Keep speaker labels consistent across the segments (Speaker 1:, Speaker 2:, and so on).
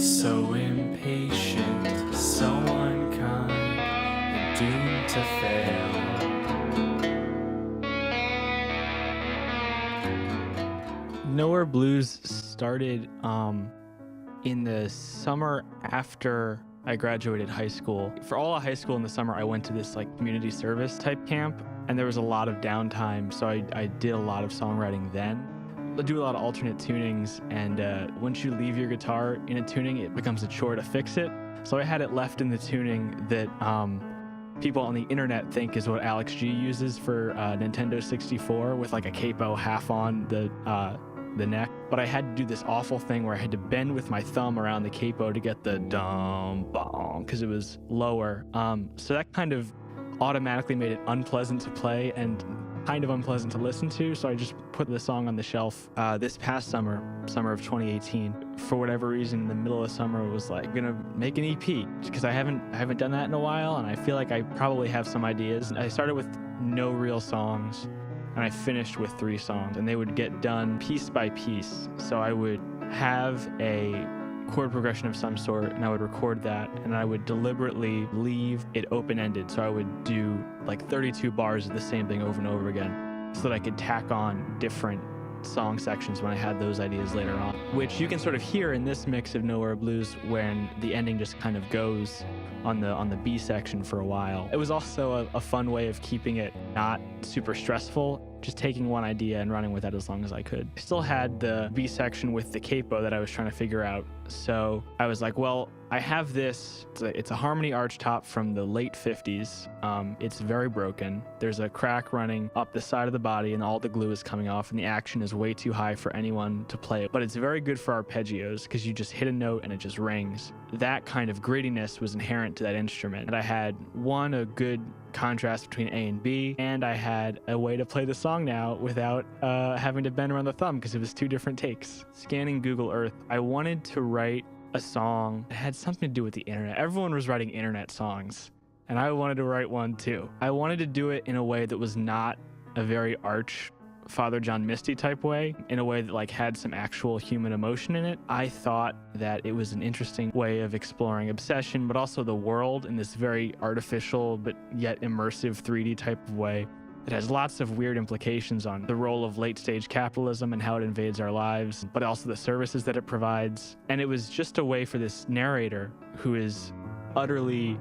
Speaker 1: So impatient, so unkind, and doomed to fail.
Speaker 2: Nowhere Blues started in the summer after I graduated high school. For all of high school in the summer, I went to this like community service type camp, and there was a lot of downtime, so I did a lot of songwriting then. I do a lot of alternate tunings, and once you leave your guitar in a tuning, it becomes a chore to fix it. So I had it left in the tuning that people on the internet think is what Alex G uses for Nintendo 64, with like a capo half on the neck. But I had to do this awful thing where I had to bend with my thumb around the capo to get the dum bong because it was lower. So that kind of automatically made it unpleasant to play and kind of unpleasant to listen to. So I just put the song on the shelf. This past summer of 2018, for whatever reason, in the middle of summer, was like, I'm gonna make an EP because I haven't done that in a while, and I feel like I probably have some ideas. I started with no real songs, and I finished with 3 songs, and they would get done piece by piece. So I would have a chord progression of some sort, and I would record that, and I would deliberately leave it open-ended. So I would do like 32 bars of the same thing over and over again so that I could tack on different song sections when I had those ideas later on, which you can sort of hear in this mix of Nowhere Blues when the ending just kind of goes on the B section for a while. It was also a fun way of keeping it not super stressful, just taking one idea and running with that as long as I could. I still had the B section with the capo that I was trying to figure out, so I was like, well, I have this, it's a harmony arch top from the late 50s. It's very broken. There's a crack running up the side of the body, and all the glue is coming off, and the action is way too high for anyone to play it. But it's very good for arpeggios because you just hit a note and it just rings. That kind of grittiness was inherent to that instrument. And I had, a good contrast between A and B, and I had a way to play the song now without having to bend around the thumb because it was 2 different takes. Scanning Google Earth, I wanted to write a song that had something to do with the internet. Everyone was writing internet songs, and I wanted to write one too. I wanted to do it in a way that was not a very arch Father John Misty type way, in a way that like had some actual human emotion in it. I thought that it was an interesting way of exploring obsession, but also the world in this very artificial but yet immersive 3D type of way. It has lots of weird implications on the role of late-stage capitalism and how it invades our lives, but also the services that it provides. And it was just a way for this narrator, who is utterly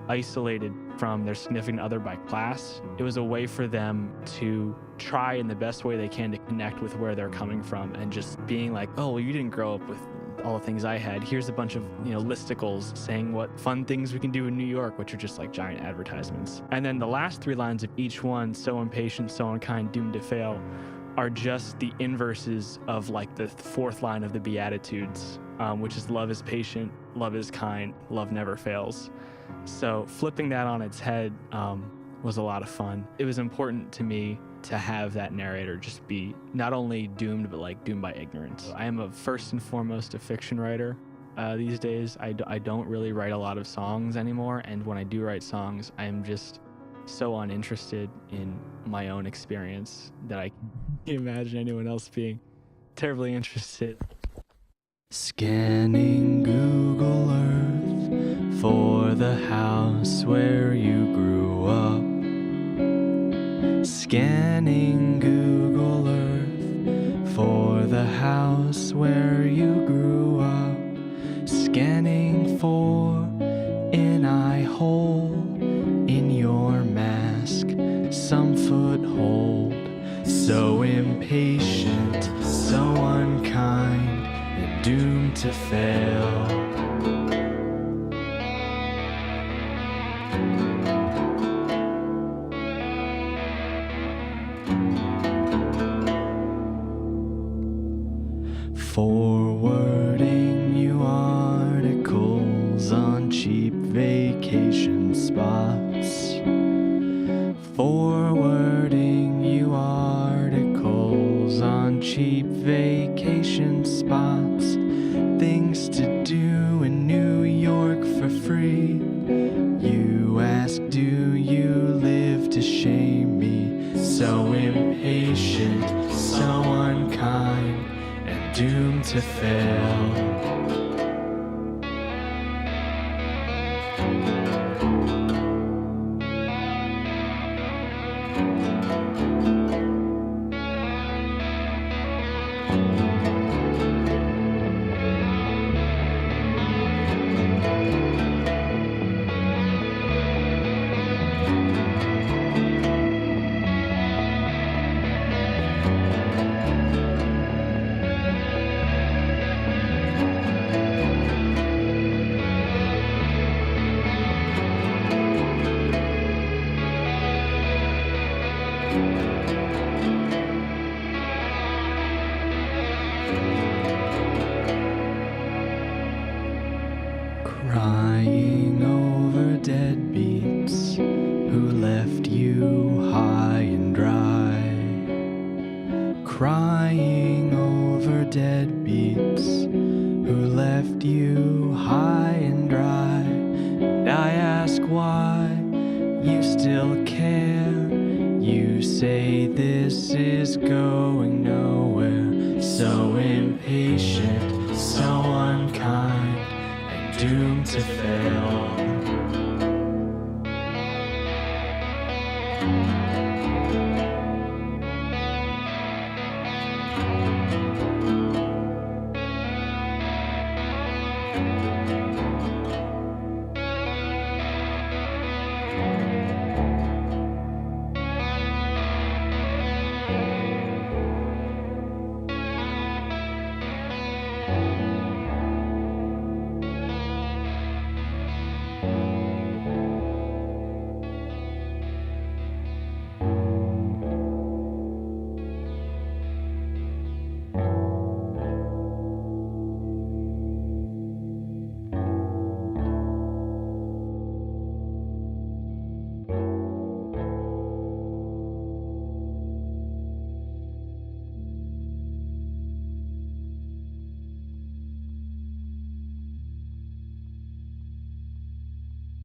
Speaker 2: isolated from their significant other by class, it was a way for them to try in the best way they can to connect with where they're coming from, and just being like, oh, well, you didn't grow up with all the things I had. Here's a bunch of, listicles saying what fun things we can do in New York, which are just like giant advertisements. And then the last 3 lines of each one, so impatient, so unkind, doomed to fail, are just the inverses of like the 4th line of the Beatitudes, which is love is patient, love is kind, love never fails. So flipping that on its head was a lot of fun. It was important to me to have that narrator just be not only doomed, but like doomed by ignorance. I am first and foremost a fiction writer these days. I don't really write a lot of songs anymore, and when I do write songs, I am just so uninterested in my own experience that I can't imagine anyone else being terribly interested.
Speaker 1: Scanning Google Earth for the house where you grew up. Scanning Google Earth for the house where you grew up. Scanning for an eye hole in your mask, some foothold. So impatient, so unkind, and doomed to fail. Forwarding you articles on cheap vacation spots. Forwarding you articles on cheap vacation spots. Things to do in New York for free. You ask, do you live to shame me? So impatient, so unkind, and doomed to fail. Crying over deadbeats who left you high and dry. Crying over deadbeats who left you high and dry. And I ask why you still care. You say this is going nowhere. So impatient, so unkind, doomed to fail.